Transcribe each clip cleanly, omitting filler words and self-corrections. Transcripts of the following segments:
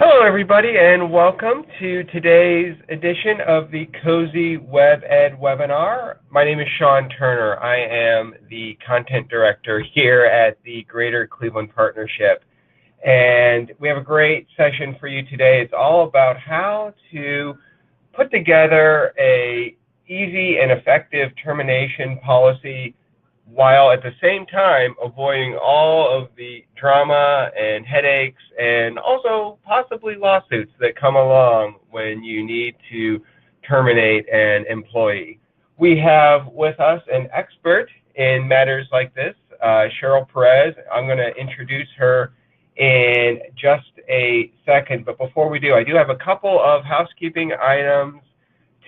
Hello everybody and welcome to today's edition of the COSE WebEd Webinar. My name is Sean Turner. I am the Content Director here at the Greater Cleveland Partnership. And we have a great session for you today. It's all about how to put together an easy and effective termination policy while at the same time avoiding all of the drama and headaches and also possibly lawsuits that come along when you need to terminate an employee. We have with us an expert in matters like this, Cheryl Perez. I'm going to introduce her in just a second, but before we do, I do have a couple of housekeeping items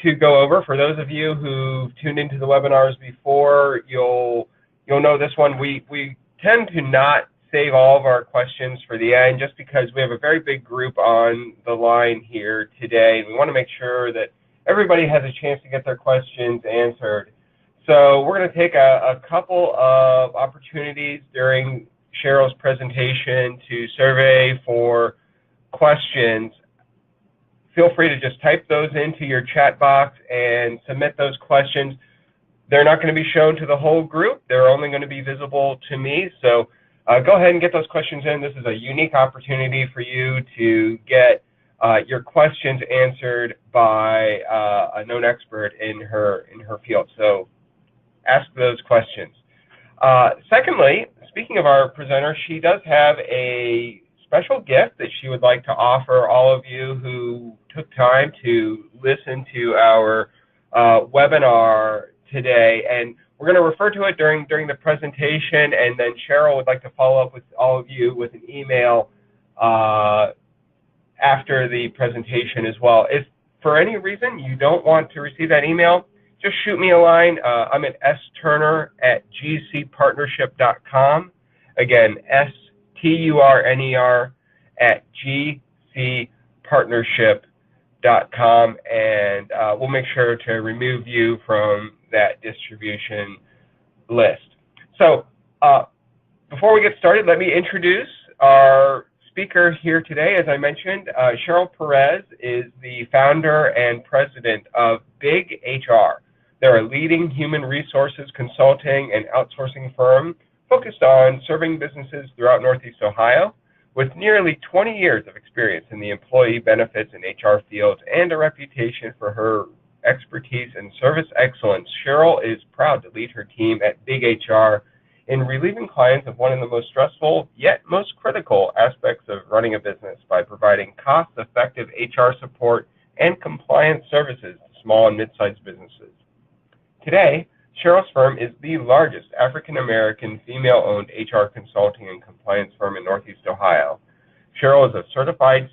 to go over. For those of you who've tuned into the webinars before, you'll know this one. We tend to not save all of our questions for the end just because we have a very big group on the line here today. We want to make sure that everybody has a chance to get their questions answered. So we're going to take a couple of opportunities during Cheryl's presentation to survey for questions. Feel free to just type those into your chat box and submit those questions. They're not going to be shown to the whole group. They're only going to be visible to me. So go ahead and get those questions in. This is a unique opportunity for you to get your questions answered by a known expert in her field. So ask those questions. Secondly, speaking of our presenter, she does have a special gift that she would like to offer all of you who took time to listen to our webinar today, and we're going to refer to it during the presentation, and then Cheryl would like to follow up with all of you with an email after the presentation as well. If for any reason you don't want to receive that email, just shoot me a line. I'm at sturner@gcpartnership.com. Again, STURNER@gcpartnership.com, and we'll make sure to remove you from that distribution list. So before we get started, let me introduce our speaker here today. As I mentioned, Cheryl Perez is the founder and president of Big HR. They're a leading human resources consulting and outsourcing firm focused on serving businesses throughout Northeast Ohio. With nearly 20 years of experience in the employee benefits and HR fields and a reputation for her expertise and service excellence, Cheryl is proud to lead her team at Big HR in relieving clients of one of the most stressful yet most critical aspects of running a business by providing cost-effective HR support and compliance services to small and mid-sized businesses. Today, Cheryl's firm is the largest African-American female-owned HR consulting and compliance firm in Northeast Ohio. Cheryl is a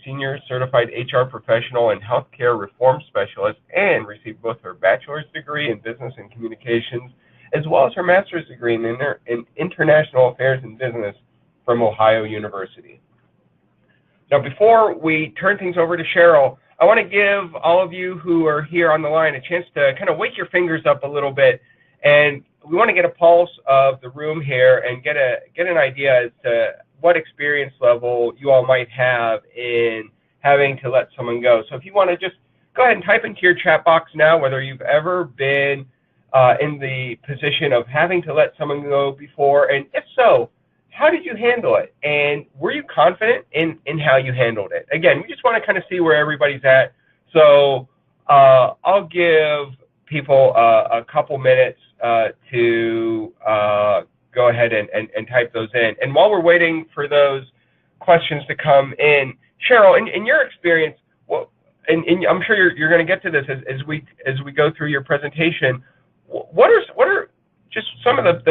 senior certified HR professional and healthcare reform specialist, and received both her bachelor's degree in business and communications as well as her master's degree in international affairs and business from Ohio University. Now, before we turn things over to Cheryl, I want to give all of you who are here on the line a chance to kind of wake your fingers up a little bit, and we want to get a pulse of the room here and get an idea as to what experience level you all might have in having to let someone go. So if you want to just go ahead and type into your chat box now whether you've ever been in the position of having to let someone go before, and if so, how did you handle it? And were you confident in how you handled it? Again, we just want to kind of see where everybody's at. So I'll give people a couple minutes to go ahead and type those in. And while we're waiting for those questions to come in, Cheryl, in your experience, and I'm sure you're going to get to this as we go through your presentation, what are just some of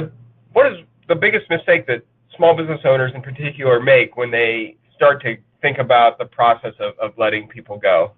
what is the biggest mistake that small business owners in particular make when they start to think about the process of letting people go?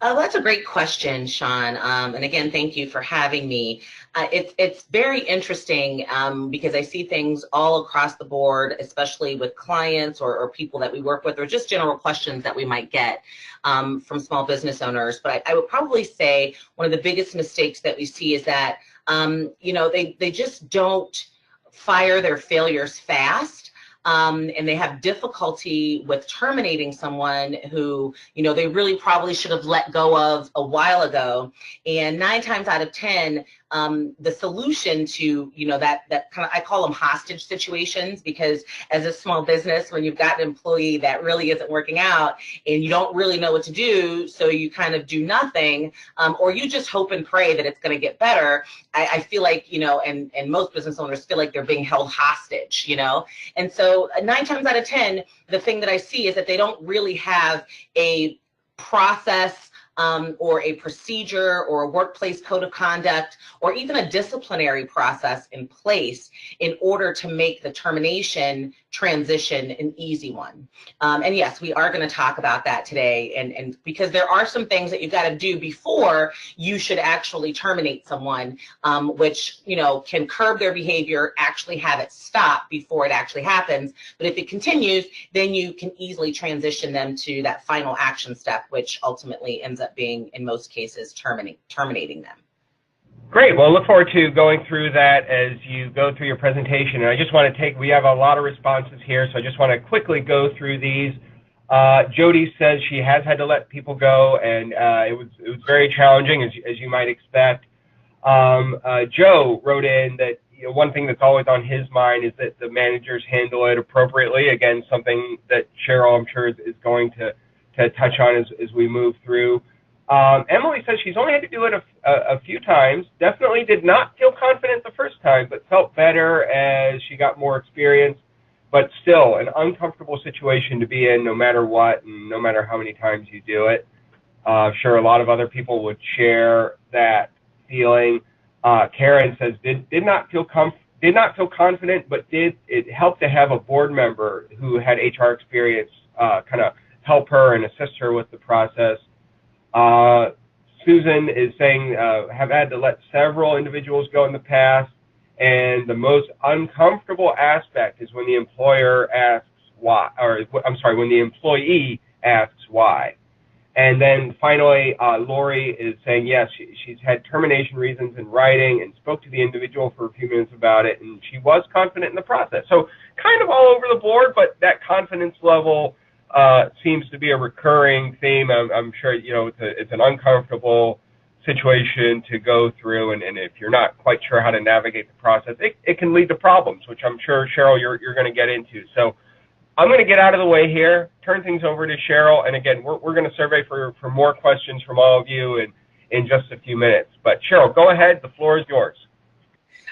That's a great question, Sean. And again, thank you for having me. It's very interesting because I see things all across the board, especially with clients or people that we work with, or just general questions that we might get from small business owners. But I would probably say one of the biggest mistakes that we see is that, they just don't fire their failures fast. and they have difficulty with terminating someone who, they really probably should have let go of a while ago. And 9 times out of 10, the solution to, that kind of, I call them hostage situations, because as a small business, when you've got an employee that really isn't working out and you don't really know what to do, so you kind of do nothing, or you just hope and pray that it's going to get better. I feel like, and most business owners feel like they're being held hostage, and so 9 times out of 10, the thing that I see is that they don't really have a process or a procedure or a workplace code of conduct or even a disciplinary process in place in order to make the termination transition an easy one. And yes, we are going to talk about that today, and because there are some things that you've got to do before you should actually terminate someone, which can curb their behavior, actually have it stop before it actually happens. But if it continues, then you can easily transition them to that final action step, which ultimately ends up being, in most cases, terminating them. Great. Well, look forward to going through that as you go through your presentation. And I just want to we have a lot of responses here, so I just want to quickly go through these. Jody says she has had to let people go, and it was very challenging, as you might expect. Joe wrote in that one thing that's always on his mind is that the managers handle it appropriately. Again, something that Cheryl, I'm sure, is going to touch on as we move through. Emily says she's only had to do it a few times. Definitely did not feel confident the first time, but felt better as she got more experience. But still, an uncomfortable situation to be in no matter what and no matter how many times you do it. Sure, a lot of other people would share that feeling. Karen says did not feel confident, but it helped to have a board member who had HR experience kind of help her and assist her with the process. Susan is saying, have had to let several individuals go in the past, and the most uncomfortable aspect is when the employer asks why, or I'm sorry, when the employee asks why. And then finally, Lori is saying, yes, she's had termination reasons in writing and spoke to the individual for a few minutes about it, and she was confident in the process. So kind of all over the board, but that confidence level seems to be a recurring theme. I'm sure, it's an uncomfortable situation to go through, and if you're not quite sure how to navigate the process, it can lead to problems, which I'm sure, Cheryl, you're going to get into. So I'm going to get out of the way here, turn things over to Cheryl, and again, we're going to survey for more questions from all of you in just a few minutes. But Cheryl, go ahead. The floor is yours.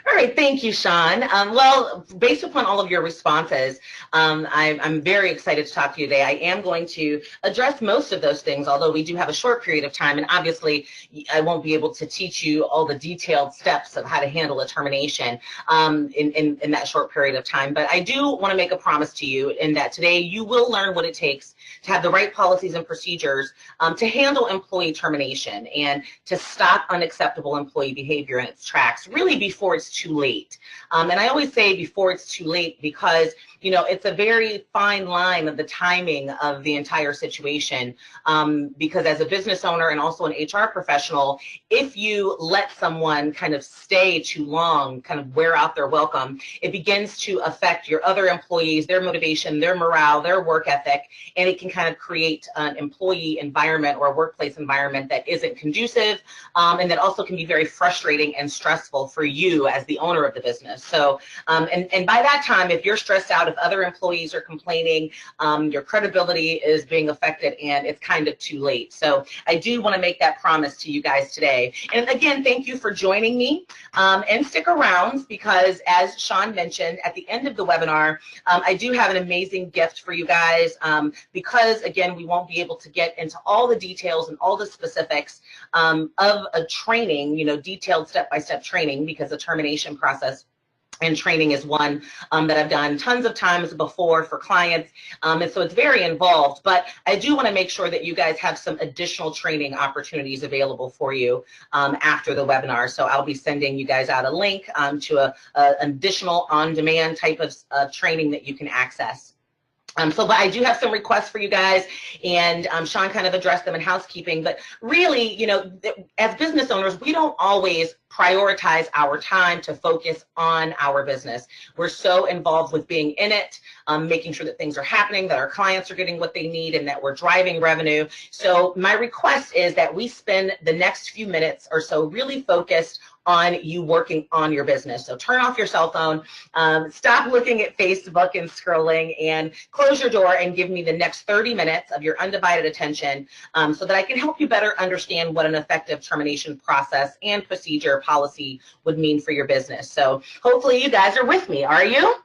All right, thank you, Sean. Well, based upon all of your responses, I'm very excited to talk to you today. I am going to address most of those things, although we do have a short period of time, and obviously I won't be able to teach you all the detailed steps of how to handle a termination in that short period of time. But I do want to make a promise to you in that today you will learn what it takes to have the right policies and procedures to handle employee termination and to stop unacceptable employee behavior in its tracks, really before it's too late. And I always say before it's too late because it's a very fine line of the timing of the entire situation, because as a business owner and also an HR professional, if you let someone kind of stay too long, kind of wear out their welcome, it begins to affect your other employees, their motivation, their morale, their work ethic, and it can kind of create an employee environment or a workplace environment that isn't conducive, and that also can be very frustrating and stressful for you as the owner of the business. So, and by that time, if you're stressed out, if other employees are complaining, your credibility is being affected, and it's kind of too late. So I do want to make that promise to you guys today. And again, thank you for joining me, and stick around because, as Sean mentioned, at the end of the webinar, I do have an amazing gift for you guys, because again, we won't be able to get into all the details and all the specifics of a training, detailed step-by-step training, because the termination process and training is one that I've done tons of times before for clients, and so it's very involved. But I do want to make sure that you guys have some additional training opportunities available for you after the webinar. So I'll be sending you guys out a link to an additional on-demand type of training that you can access. But I do have some requests for you guys, and Sean kind of addressed them in housekeeping, but really, as business owners, we don't always prioritize our time to focus on our business. We're so involved with being in it, making sure that things are happening, that our clients are getting what they need, and that we're driving revenue. So my request is that we spend the next few minutes or so really focused on you working on your business. So turn off your cell phone, stop looking at Facebook and scrolling, and close your door and give me the next 30 minutes of your undivided attention so that I can help you better understand what an effective termination process and procedure policy would mean for your business. So hopefully you guys are with me. Are you?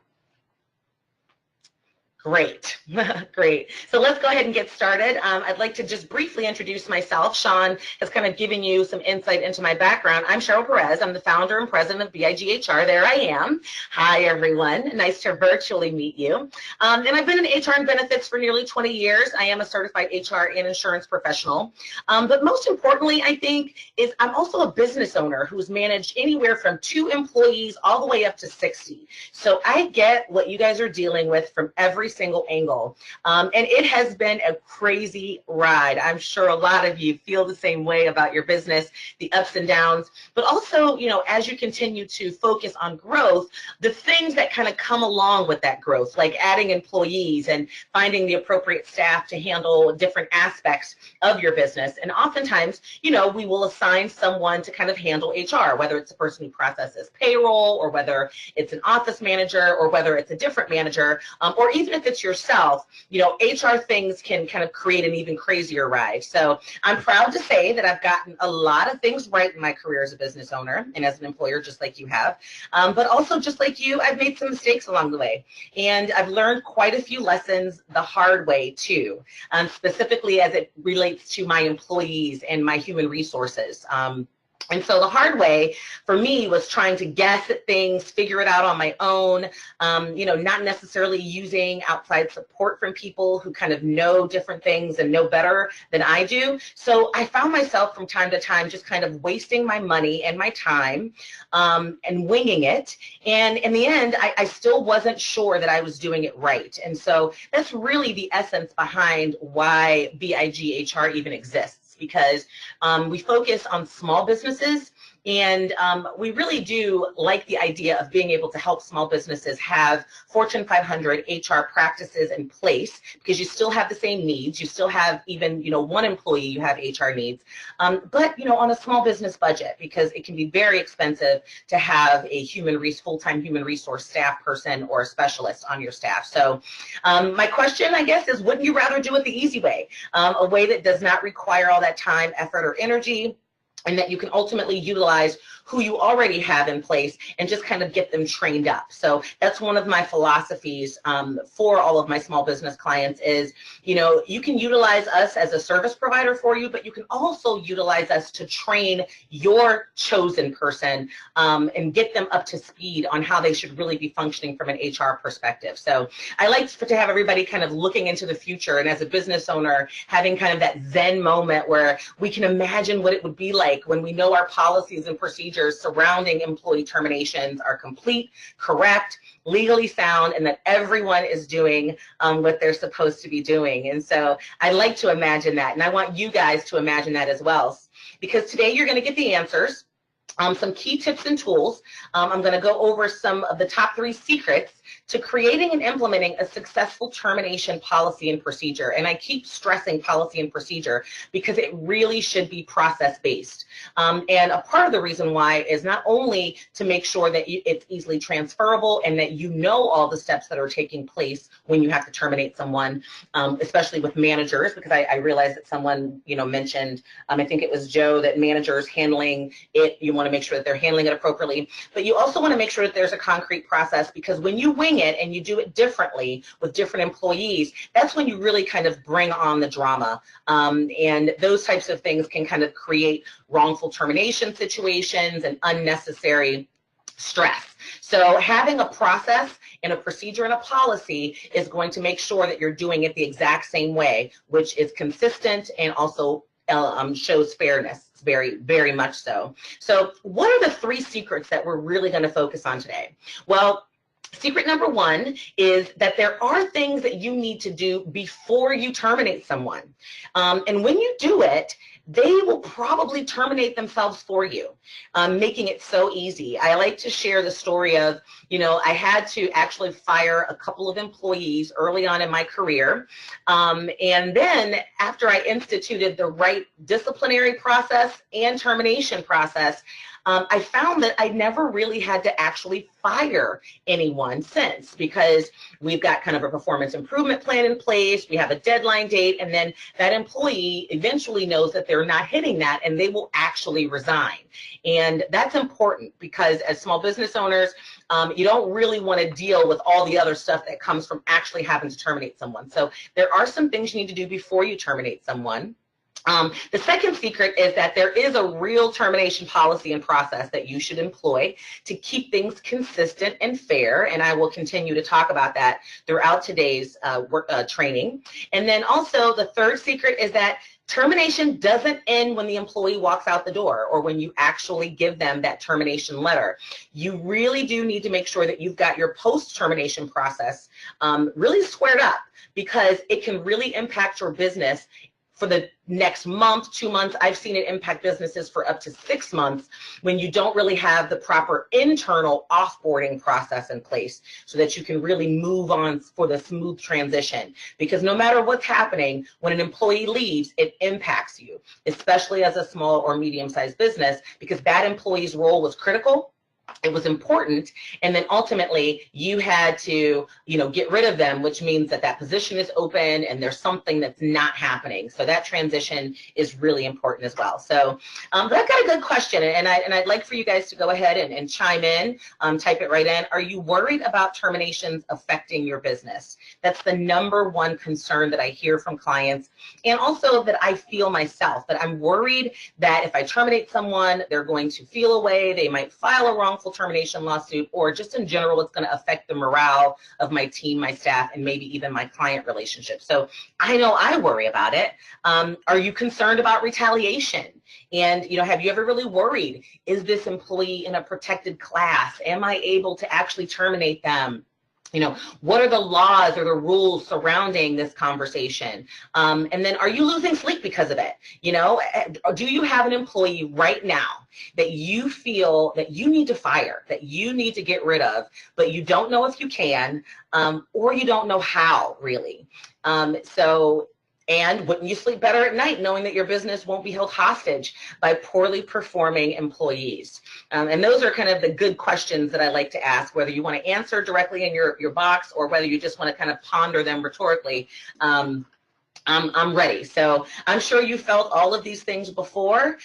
Great, great. So let's go ahead and get started. I'd like to just briefly introduce myself. Sean has kind of given you some insight into my background. I'm Cheryl Perez. I'm the founder and president of BIGHR. There I am. Hi, everyone. Nice to virtually meet you. And I've been in HR and benefits for nearly 20 years. I am a certified HR and insurance professional. But most importantly, I think, is I'm also a business owner who's managed anywhere from 2 employees all the way up to 60. So I get what you guys are dealing with from every single angle. And it has been a crazy ride. I'm sure a lot of you feel the same way about your business, the ups and downs, but also, you know, as you continue to focus on growth, the things that kind of come along with that growth, like adding employees and finding the appropriate staff to handle different aspects of your business. And oftentimes, you know, we will assign someone to kind of handle HR, whether it's the person who processes payroll, or whether it's an office manager, or whether it's a different manager, or even if it's yourself, you know, HR things can kind of create an even crazier ride. So I'm proud to say that I've gotten a lot of things right in my career as a business owner and as an employer, just like you have. But also, just like you, I've made some mistakes along the way. And I've learned quite a few lessons the hard way, too, specifically as it relates to my employees and my human resources. And so the hard way for me was trying to guess at things, figure it out on my own, you know, not necessarily using outside support from people who kind of know different things and know better than I do. So I found myself from time to time just kind of wasting my money and my time and winging it. And in the end, I still wasn't sure that I was doing it right. And so that's really the essence behind why BIGHR even exists. Because we focus on small businesses, and we really do like the idea of being able to help small businesses have Fortune 500 HR practices in place, because you still have the same needs. You still have, even, you know, one employee, you have HR needs, but, you know, on a small business budget, because it can be very expensive to have a full-time human resource staff person or a specialist on your staff. So my question, I guess, is, wouldn't you rather do it the easy way, a way that does not require all that time, effort, or energy, and that you can ultimately utilize who you already have in place and just kind of get them trained up? So that's one of my philosophies for all of my small business clients is, you know, you can utilize us as a service provider for you, but you can also utilize us to train your chosen person and get them up to speed on how they should really be functioning from an HR perspective. So I like to have everybody kind of looking into the future, and as a business owner, having kind of that Zen moment where we can imagine what it would be like when we know our policies and procedures surrounding employee terminations are complete, correct, legally sound, and that everyone is doing what they're supposed to be doing. And so I like to imagine that, and I want you guys to imagine that as well, because today you're going to get the answers, some key tips and tools. I'm going to go over some of the top 3 secrets to creating and implementing a successful termination policy and procedure. And I keep stressing policy and procedure because it really should be process-based. And a part of the reason why is not only to make sure that it's easily transferable and that you know all the steps that are taking place when you have to terminate someone, especially with managers, because I realized that someone, you know, mentioned, I think it was Joe, that managers handling it, you want to make sure that they're handling it appropriately, but you also want to make sure that there's a concrete process, because when you wing it and you do it differently with different employees, that's when you really kind of bring on the drama. And those types of things can kind of create wrongful termination situations and unnecessary stress. So having a process and a procedure and a policy is going to make sure that you're doing it the exact same way, which is consistent and also shows fairness, very, very much so. So what are the 3 secrets that we're really going to focus on today? Well, secret number 1 is that there are things that you need to do before you terminate someone. And when you do it, they will probably terminate themselves for you, making it so easy. I like to share the story of, I had to actually fire a couple of employees early on in my career. And then after I instituted the right disciplinary process and termination process, I found that I never really had to actually fire anyone since, because we've got kind of a performance improvement plan in place, we have a deadline date, and then that employee eventually knows that they're not hitting that and they will actually resign. And that's important, because as small business owners, you don't really want to deal with all the other stuff that comes from actually having to terminate someone. So there are some things you need to do before you terminate someone. The second secret is that there is a real termination policy and process that you should employ to keep things consistent and fair, and I will continue to talk about that throughout today's training. And then also the third secret is that termination doesn't end when the employee walks out the door or when you actually give them that termination letter. You really do need to make sure that you've got your post-termination process really squared up, because it can really impact your business for the next month, 2 months. I've seen it impact businesses for up to 6 months when you don't really have the proper internal offboarding process in place so that you can really move on for the smooth transition. Because no matter what's happening, when an employee leaves, it impacts you, especially as a small or medium-sized business, because that employee's role was critical. It was important, and then ultimately you had to, get rid of them, which means that that position is open and there's something that's not happening. So that transition is really important as well. So I've got a good question, and I'd like for you guys to go ahead and chime in, type it right in. Are you worried about terminations affecting your business? That's the #1 concern that I hear from clients, and also that I feel myself, that I'm worried that if I terminate someone, they're going to feel away, they might file a wrongful termination lawsuit, or just in general, it's going to affect the morale of my team, my staff, and maybe even my client relationship. So I know I worry about it. Are you concerned about retaliation? And, have you ever really worried, is this employee in a protected class? Am I able to actually terminate them? What are the laws or the rules surrounding this conversation? And then, are you losing sleep because of it? Do you have an employee right now that you feel that you need to fire, that you need to get rid of, but you don't know if you can, or you don't know how, really? And wouldn't you sleep better at night knowing that your business won't be held hostage by poorly performing employees? And those are kind of the good questions that I like to ask, whether you want to answer directly in your box or whether you just want to kind of ponder them rhetorically. I'm ready. So I'm sure you felt all of these things before.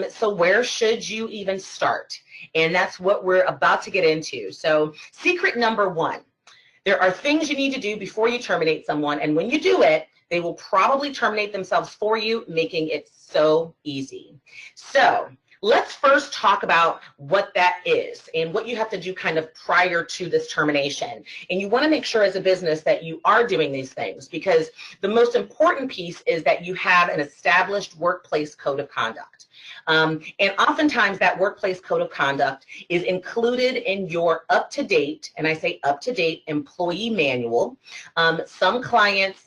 So where should you even start? And that's what we're about to get into. So secret #1, there are things you need to do before you terminate someone. And when you do it, they will probably terminate themselves for you, making it so easy. So let's first talk about what that is and what you have to do kind of prior to this termination. And you want to make sure as a business that you are doing these things, because the most important piece is that you have an established workplace code of conduct. And oftentimes that workplace code of conduct is included in your up-to-date, and I say up-to-date, employee manual. Some clients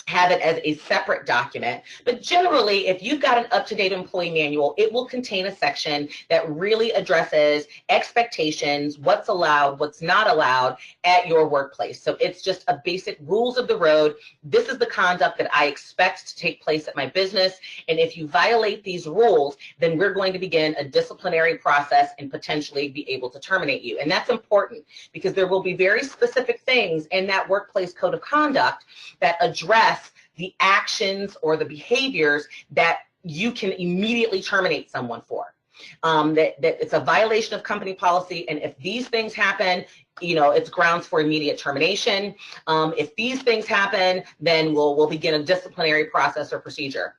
have it as a separate document, but generally, if you've got an up-to-date employee manual, it will contain a section that really addresses expectations, what's allowed, what's not allowed at your workplace. So it's just a basic rules of the road. This is the conduct that I expect to take place at my business, and if you violate these rules, then we're going to begin a disciplinary process and potentially be able to terminate you. And that's important, because there will be very specific things in that workplace code of conduct that address the actions or the behaviors that you can immediately terminate someone for. That it's a violation of company policy, and if these things happen, it's grounds for immediate termination. If these things happen, then we'll begin a disciplinary process or procedure.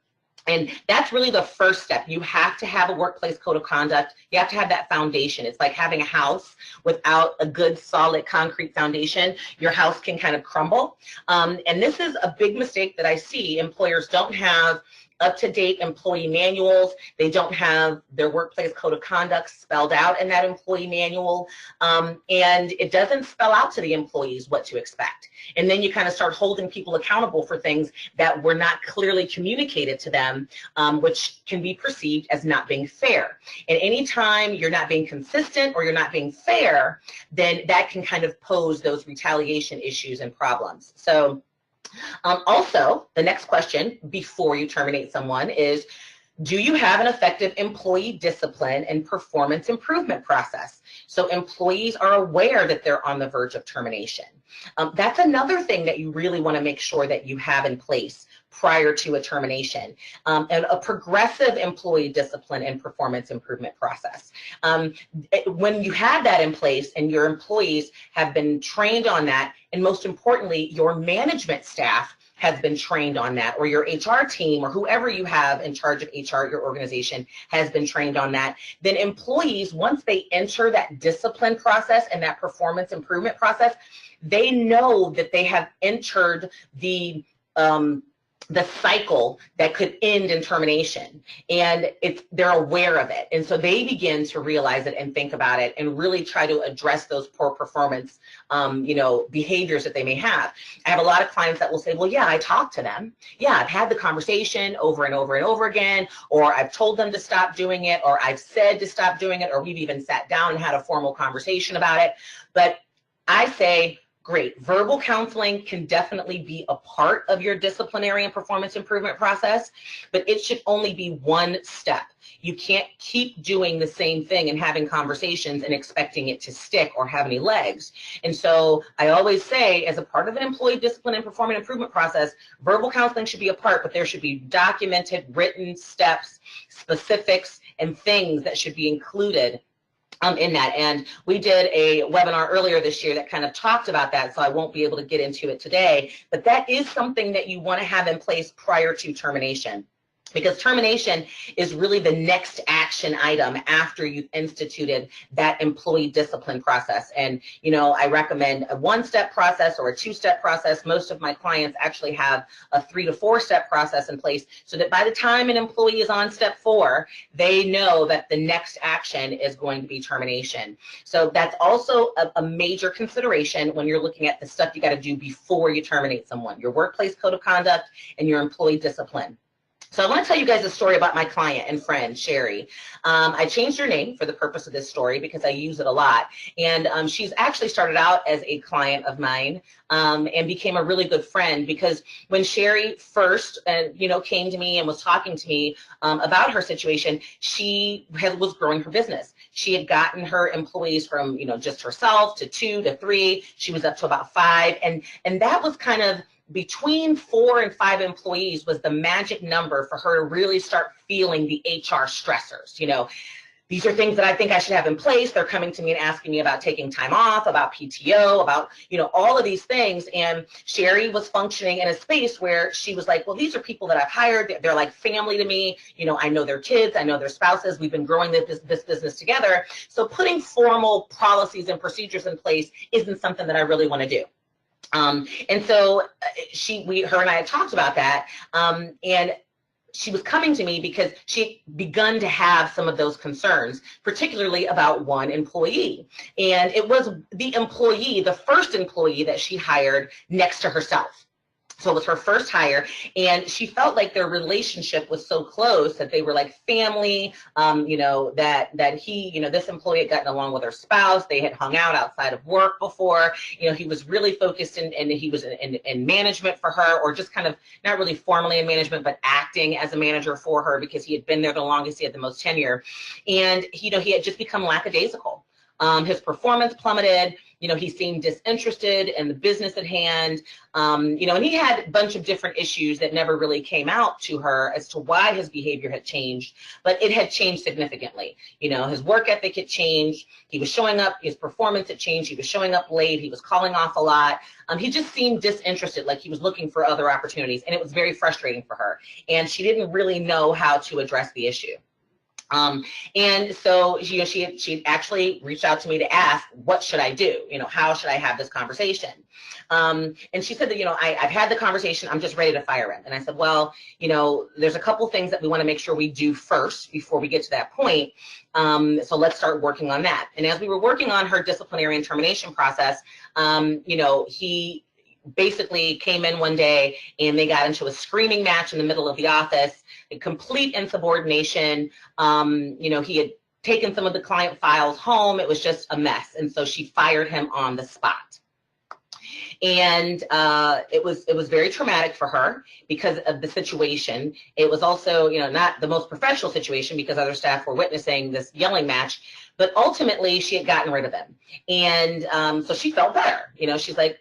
And that's really the first step. You have to have a workplace code of conduct. You have to have that foundation. It's like having a house without a good, solid concrete foundation. Your house can kind of crumble. And this is a big mistake that I see. Employers don't have up-to-date employee manuals. They don't have their workplace code of conduct spelled out in that employee manual, and it doesn't spell out to the employees what to expect. And then you kind of start holding people accountable for things that were not clearly communicated to them, which can be perceived as not being fair. And anytime you're not being consistent or you're not being fair, then that can kind of pose those retaliation issues and problems. So also, the next question before you terminate someone is, do you have an effective employee discipline and performance improvement process? So employees are aware that they're on the verge of termination. That's another thing that you really want to make sure that you have in place prior to a termination, and a progressive employee discipline and performance improvement process. When you have that in place and your employees have been trained on that, and most importantly, your management staff has been trained on that, or your HR team or whoever you have in charge of HR at your organization has been trained on that, then employees, once they enter that discipline process and that performance improvement process, they know that they have entered the cycle that could end in termination, and they're aware of it, and so they begin to realize it and think about it and really try to address those poor performance behaviors that they may have. I have a lot of clients that will say, well, yeah, I talked to them, yeah, I've had the conversation over and over and over again, or I've told them to stop doing it, or I've said to stop doing it, or we've even sat down and had a formal conversation about it. But I say, great. Verbal counseling can definitely be a part of your disciplinary and performance improvement process, but it should only be one step. You can't keep doing the same thing and having conversations and expecting it to stick or have any legs. And so I always say, as a part of an employee discipline and performance improvement process, verbal counseling should be a part, but there should be documented, written steps, specifics, and things that should be included in that. And we did a webinar earlier this year that kind of talked about that, so I won't be able to get into it today, but that is something that you want to have in place prior to termination, because termination is really the next action item after you've instituted that employee discipline process. And, I recommend a one-step process or a two-step process. Most of my clients actually have a 3 to 4 step process in place, so that by the time an employee is on step 4, they know that the next action is going to be termination. So that's also a major consideration when you're looking at the stuff you got to do before you terminate someone: your workplace code of conduct and your employee discipline. So I want to tell you guys a story about my client and friend, Sherry. I changed her name for the purpose of this story because I use it a lot. And she's actually started out as a client of mine and became a really good friend, because when Sherry first, came to me and was talking to me about her situation, she was growing her business. She had gotten her employees from, just herself to 2 to 3. She was up to about 5. And that was kind of between 4 and 5 employees was the magic number for her to really start feeling the HR stressors. These are things that I think I should have in place. They're coming to me and asking me about taking time off, about PTO, about, all of these things. And Sherry was functioning in a space where she was like, well, these are people that I've hired. They're like family to me. I know their kids. I know their spouses. We've been growing this business together. So putting formal policies and procedures in place isn't something that I really want to do. And so her and I had talked about that, and she was coming to me because she had begun to have some of those concerns, particularly about one employee. And it was the first employee that she hired next to herself. So it was her first hire, and she felt like their relationship was so close that they were like family, that this employee had gotten along with her spouse. They had hung out outside of work before. He was really focused and he was in management for her, or just kind of not really formally in management, but acting as a manager for her because he had been there the longest, he had the most tenure. And, he had just become lackadaisical. His performance plummeted. He seemed disinterested in the business at hand. And he had a bunch of different issues that never really came out to her as to why his behavior had changed, but it had changed significantly. His work ethic had changed. He was showing up, his performance had changed. He was showing up late. He was calling off a lot. He just seemed disinterested, like he was looking for other opportunities, and it was very frustrating for her. And she didn't really know how to address the issue. And so, she actually reached out to me to ask, what should I do? How should I have this conversation? And she said that, I've had the conversation, I'm just ready to fire him. And I said, well, there's a couple things that we want to make sure we do first before we get to that point. So let's start working on that. And as we were working on her disciplinary and termination process, he basically came in one day and they got into a screaming match in the middle of the office, a complete insubordination. He had taken some of the client files home. It was just a mess. And so she fired him on the spot. And it was very traumatic for her because of the situation. It was also, not the most professional situation because other staff were witnessing this yelling match, but ultimately she had gotten rid of him. And so she felt better. She's like,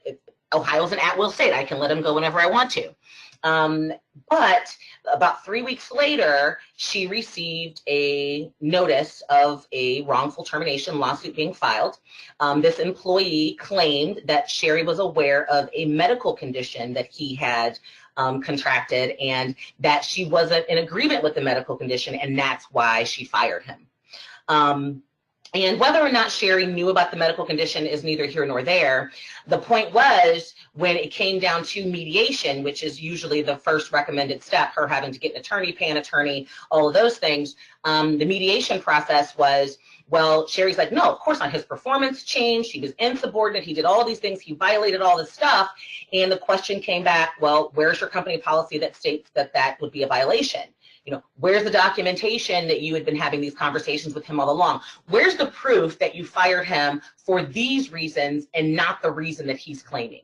Ohio's an at-will state. I can let him go whenever I want to. But about 3 weeks later, she received a notice of a wrongful termination lawsuit being filed. This employee claimed that Sherry was aware of a medical condition that he had contracted and that she wasn't in agreement with the medical condition, and that's why she fired him. And whether or not Sherry knew about the medical condition is neither here nor there. The point was, when it came down to mediation, which is usually the first recommended step, her having to get an attorney, pay an attorney, all of those things, the mediation process was, well, Sherry's like, no, of course not. His performance changed. He was insubordinate. He did all these things. He violated all this stuff. And the question came back, well, where's your company policy that states that that would be a violation? Where's the documentation that you had been having these conversations with him all along? Where's the proof that you fired him for these reasons and not the reason that he's claiming?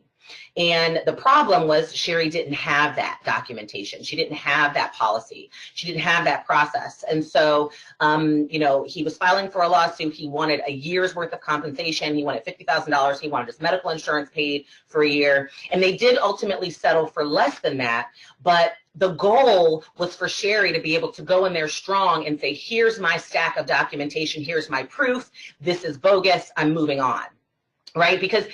And the problem was Sherry didn't have that documentation. She didn't have that policy. She didn't have that process. And so, he was filing for a lawsuit. He wanted a year's worth of compensation. He wanted $50,000. He wanted his medical insurance paid for a year. And they did ultimately settle for less than that. But the goal was for Sherry to be able to go in there strong and say, here's my stack of documentation. Here's my proof. This is bogus. I'm moving on. Right? Because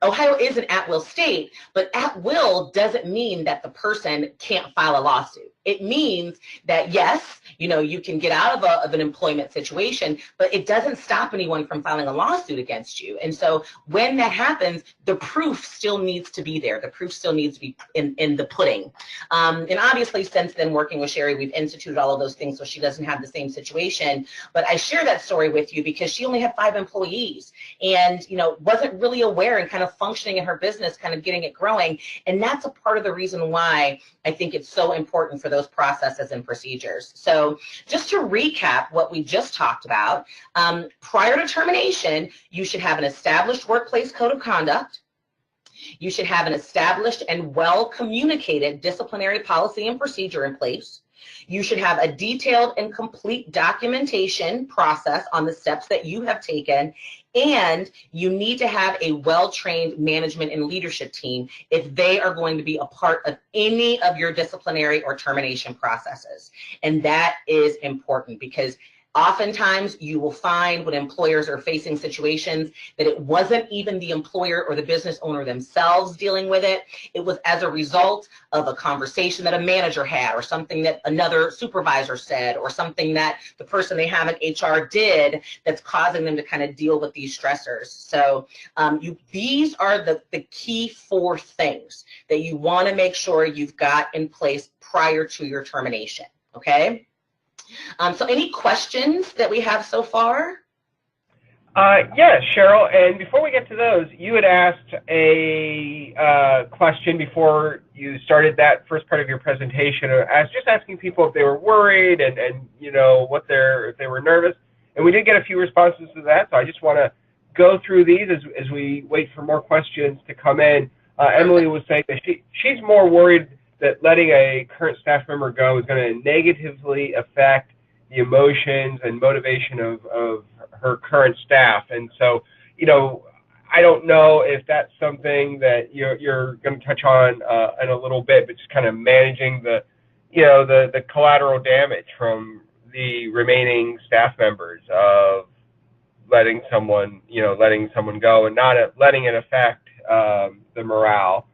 Ohio is an at-will state, but at-will doesn't mean that the person can't file a lawsuit. It means that, yes, you can get out of an employment situation, but it doesn't stop anyone from filing a lawsuit against you. And so when that happens, the proof still needs to be there. The proof still needs to be in the pudding. And obviously, since then, working with Sherry, we've instituted all of those things so she doesn't have the same situation. But I share that story with you because she only had 5 employees and, wasn't really aware and kind of functioning in her business, kind of getting it growing. And that's a part of the reason why I think it's so important for those processes and procedures. So just to recap what we just talked about, prior to termination, you should have an established workplace code of conduct. You should have an established and well-communicated disciplinary policy and procedure in place. You should have a detailed and complete documentation process on the steps that you have taken, and you need to have a well-trained management and leadership team if they are going to be a part of any of your disciplinary or termination processes. And that is important because oftentimes you will find when employers are facing situations that it wasn't even the employer or the business owner themselves dealing with it. It was as a result of a conversation that a manager had or something that another supervisor said or something that the person they have in HR did that's causing them to kind of deal with these stressors. So these are the key 4 things that you want to make sure you've got in place prior to your termination, okay? So any questions that we have so far? Yeah, Cheryl, and before we get to those, you had asked a question before you started that first part of your presentation. I was just asking people if they were worried and if they were nervous, and we did get a few responses to that, so I just want to go through these as we wait for more questions to come in. Emily was saying that she's more worried that letting a current staff member go is going to negatively affect the emotions and motivation of her current staff. And so, I don't know if that's something that you're going to touch on in a little bit, but just kind of managing the collateral damage from the remaining staff members of letting someone go and not letting it affect the morale.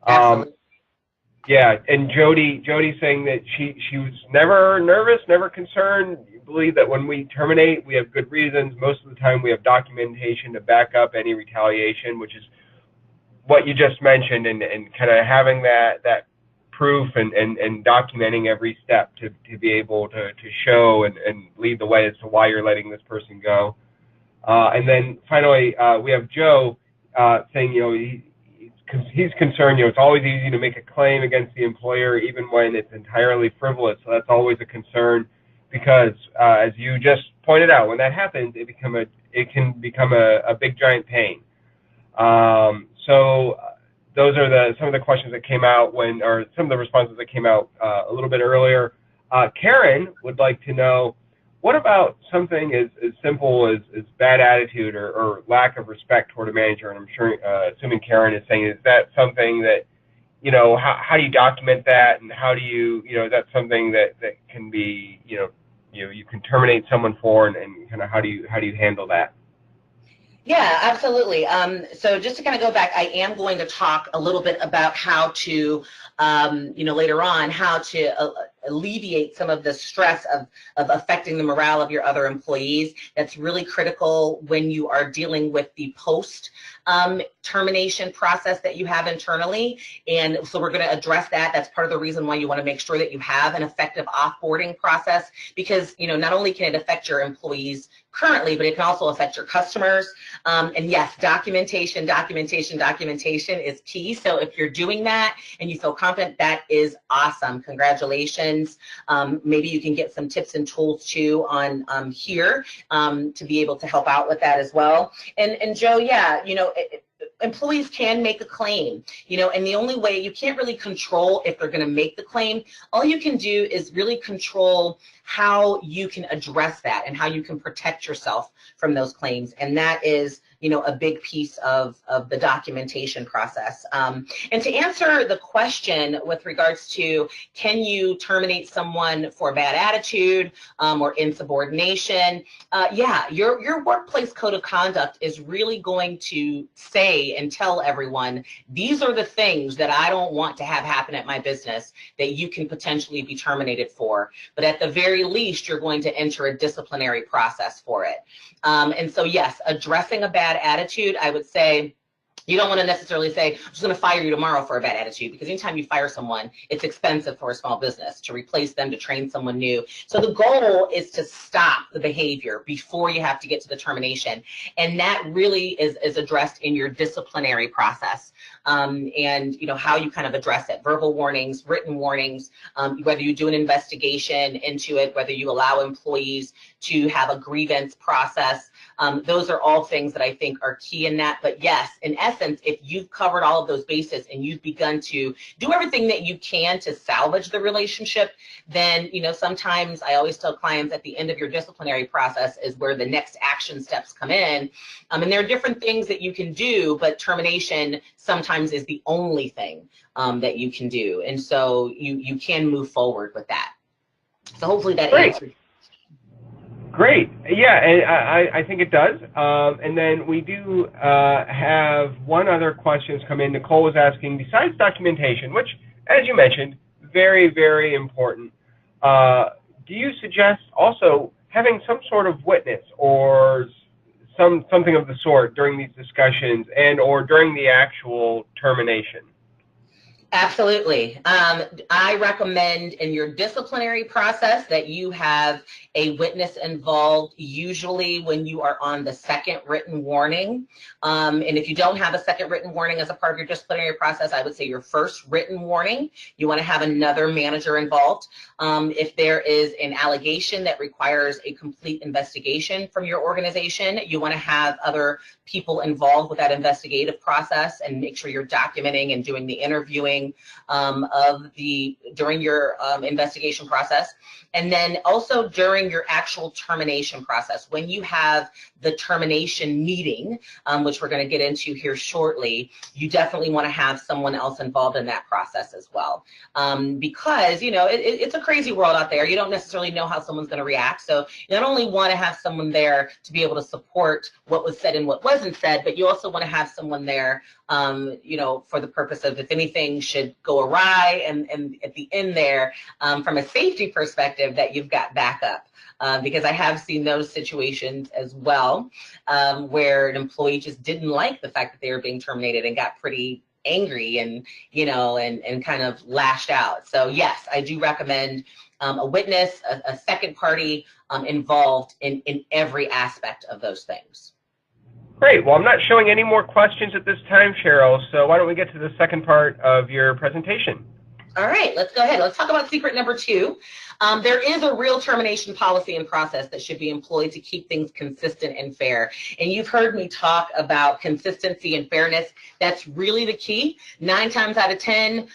Absolutely. Yeah, and Jody's saying that she was never nervous, never concerned, believe that when we terminate, we have good reasons. Most of the time, we have documentation to back up any retaliation, which is what you just mentioned, and kind of having that proof and documenting every step to be able to show and lead the way as to why you're letting this person go. And then finally, we have Joe saying, he's concerned, it's always easy to make a claim against the employer even when it's entirely frivolous. So that's always a concern because, as you just pointed out, when that happens, it can become a big giant pain. So those are some of the questions that came out or some of the responses that came out a little bit earlier. Karen would like to know, what about something as simple as bad attitude or lack of respect toward a manager? And I'm sure, assuming Karen is saying, is that something that, how do you document that, and how do you, is that something that can be, you can terminate someone for, and kind of how do you handle that? Yeah, absolutely. So just to kind of go back, I am going to talk a little bit about how to, later on, how to alleviate some of the stress of affecting the morale of your other employees. That's really critical when you are dealing with the post termination process that you have internally. And so we're going to address that. That's part of the reason why you want to make sure that you have an effective offboarding process, because, not only can it affect your employees currently, but it can also affect your customers. And yes, documentation is key. So if you're doing that and you feel confident, that is awesome. Congratulations. Maybe you can get some tips and tools too on here to be able to help out with that as well. And Joe, yeah, employees can make a claim, and the only way, you can't really control if they're going to make the claim. All you can do is really control how you can address that and how you can protect yourself from those claims. And that is, a big piece of the documentation process. And to answer the question with regards to, can you terminate someone for bad attitude or insubordination? Yeah, your workplace code of conduct is really going to say and tell everyone, these are the things that I don't want to have happen at my business that you can potentially be terminated for. But at the very least, you're going to enter a disciplinary process for it. And so, yes, addressing a bad attitude, I would say, you don't want to necessarily say, I'm just going to fire you tomorrow for a bad attitude, because anytime you fire someone, it's expensive for a small business to replace them, to train someone new. So the goal is to stop the behavior before you have to get to the termination. And that really is addressed in your disciplinary process. And how you kind of address it, verbal warnings, written warnings, whether you do an investigation into it, whether you allow employees to have a grievance process. Those are all things that I think are key in that. But yes, in essence, if you've covered all of those bases and you've begun to do everything that you can to salvage the relationship, then, sometimes I always tell clients at the end of your disciplinary process is where the next action steps come in. And there are different things that you can do, but termination sometimes is the only thing that you can do. And so you can move forward with that. So hopefully that answers. Great. Yeah, and I think it does. And then we do have one other question that's come in. Nicole was asking, besides documentation, which, as you mentioned, very, very important, do you suggest also having some sort of witness or something of the sort during these discussions and or during the actual termination? Absolutely. I recommend in your disciplinary process that you have a witness involved, usually when you are on the second written warning. And if you don't have a second written warning as a part of your disciplinary process, I would say your first written warning, you want to have another manager involved. If there is an allegation that requires a complete investigation from your organization, you want to have other people involved with that investigative process and make sure you're documenting and doing the interviewing during your investigation process. And then also during your actual termination process, when you have the termination meeting, which we're going to get into here shortly, you definitely want to have someone else involved in that process as well. Because, it's a crazy world out there. You don't necessarily know how someone's going to react. So you not only want to have someone there to be able to support what was said and what wasn't said, but you also want to have someone there, for the purpose of, if anything should go awry, and at the end there, from a safety perspective, that you've got backup. Because I have seen those situations as well, where an employee just didn't like the fact that they were being terminated and got pretty angry and, and kind of lashed out. So yes, I do recommend a witness, a second party involved in every aspect of those things. Great. Well, I'm not showing any more questions at this time, Cheryl, so why don't we get to the second part of your presentation? All right, let's go ahead. Let's talk about secret number 2. There is a real termination policy and process that should be employed to keep things consistent and fair. And you've heard me talk about consistency and fairness. That's really the key. 9 times out of 10,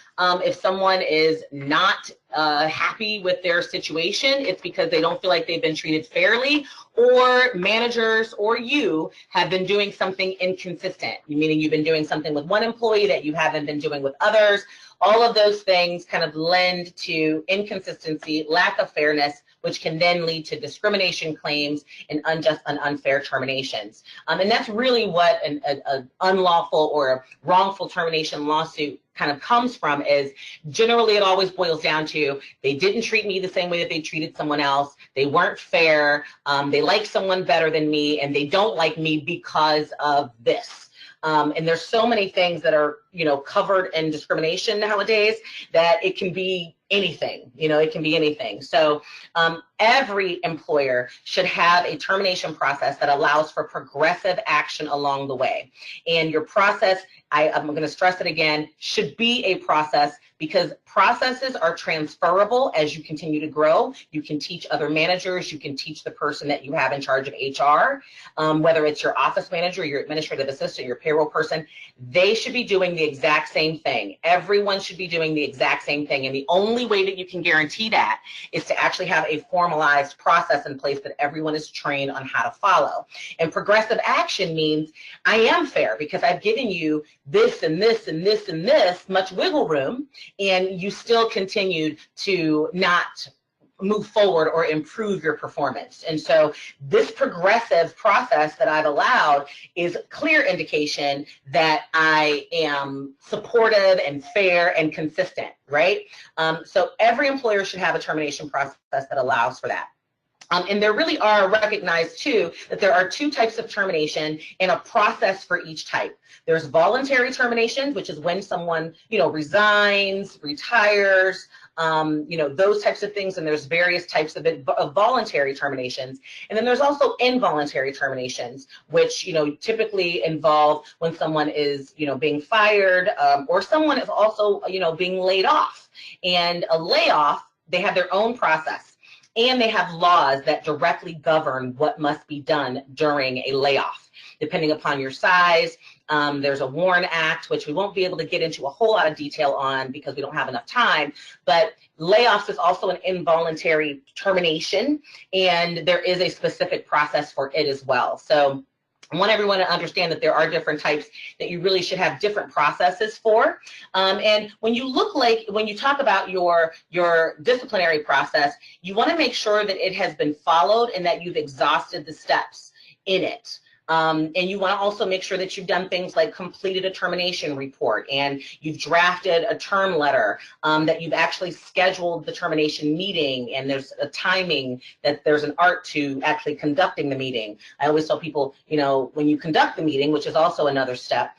if someone is not happy with their situation, it's because they don't feel like they've been treated fairly, or managers or you have been doing something inconsistent, meaning you've been doing something with one employee that you haven't been doing with others. All of those things kind of lend to inconsistency, lack of fairness, which can then lead to discrimination claims and unjust and unfair terminations. And that's really what an unlawful or a wrongful termination lawsuit kind of comes from. Is generally it always boils down to, they didn't treat me the same way that they treated someone else, they weren't fair, they like someone better than me, and they don't like me because of this. And there's so many things that are, covered in discrimination nowadays that it can be anything, it can be anything. So every employer should have a termination process that allows for progressive action along the way. And your process, I'm going to stress it again, should be a process, because processes are transferable as you continue to grow. You can teach other managers, you can teach the person that you have in charge of HR, whether it's your office manager, your administrative assistant, your payroll person, they should be doing the exact same thing. Everyone should be doing the exact same thing. And the only way that you can guarantee that is to actually have a formalized process in place that everyone is trained on how to follow. And progressive action means I am fair because I've given you this and this and this and this much wiggle room, and you still continued to not move forward or improve your performance. And so this progressive process that I've allowed is clear indication that I am supportive and fair and consistent, right? So every employer should have a termination process that allows for that. And there really are recognized too that there are 2 types of termination and a process for each type. There's voluntary termination, which is when someone, resigns, retires, those types of things. And there's various types of voluntary terminations. And then there's also involuntary terminations, which, typically involve when someone is, being fired, or someone is also, being laid off. And a layoff, they have their own process. And they have laws that directly govern what must be done during a layoff. Depending upon your size, there's a WARN Act, which we won't be able to get into a whole lot of detail on because we don't have enough time, but layoffs is also an involuntary termination, and there is a specific process for it as well. So I want everyone to understand that there are different types that you really should have different processes for. And when you talk about your disciplinary process, you want to make sure that it has been followed and that you've exhausted the steps in it. And you want to also make sure that you've done things like completed a termination report, and you've drafted a term letter, that you've actually scheduled the termination meeting, and there's a timing, that there's an art to actually conducting the meeting. I always tell people, when you conduct the meeting, which is also another step,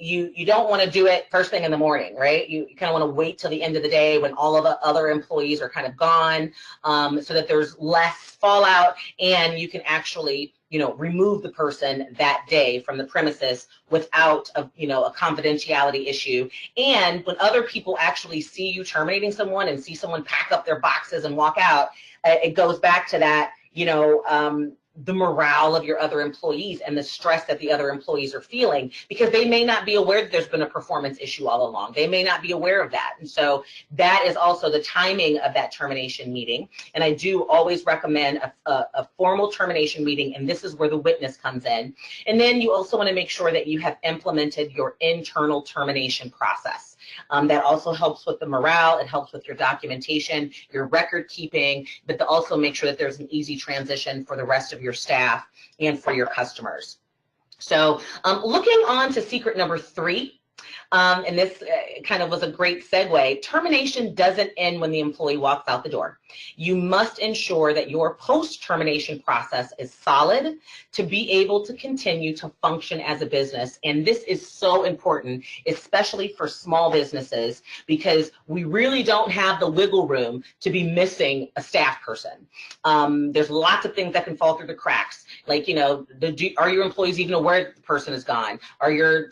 you don't want to do it first thing in the morning, right? You kind of want to wait till the end of the day when all of the other employees are kind of gone, so that there's less fallout, and you can actually remove the person that day from the premises without a confidentiality issue. And when other people actually see you terminating someone and see someone pack up their boxes and walk out, it goes back to that, the morale of your other employees and the stress that the other employees are feeling, because they may not be aware that there's been a performance issue all along. They may not be aware of that. And so that is also the timing of that termination meeting. And I do always recommend a formal termination meeting, and this is where the witness comes in. And then you also want to make sure that you have implemented your internal termination process. That also helps with the morale. It helps with your documentation, your record keeping, but to also make sure that there's an easy transition for the rest of your staff and for your customers. So looking on to secret number 3, And this kind of was a great segue. Termination doesn't end when the employee walks out the door. You must ensure that your post-termination process is solid to be able to continue to function as a business. And this is so important, especially for small businesses, because we really don't have the wiggle room to be missing a staff person. There's lots of things that can fall through the cracks. Like, you know, are your employees even aware that the person is gone? Are your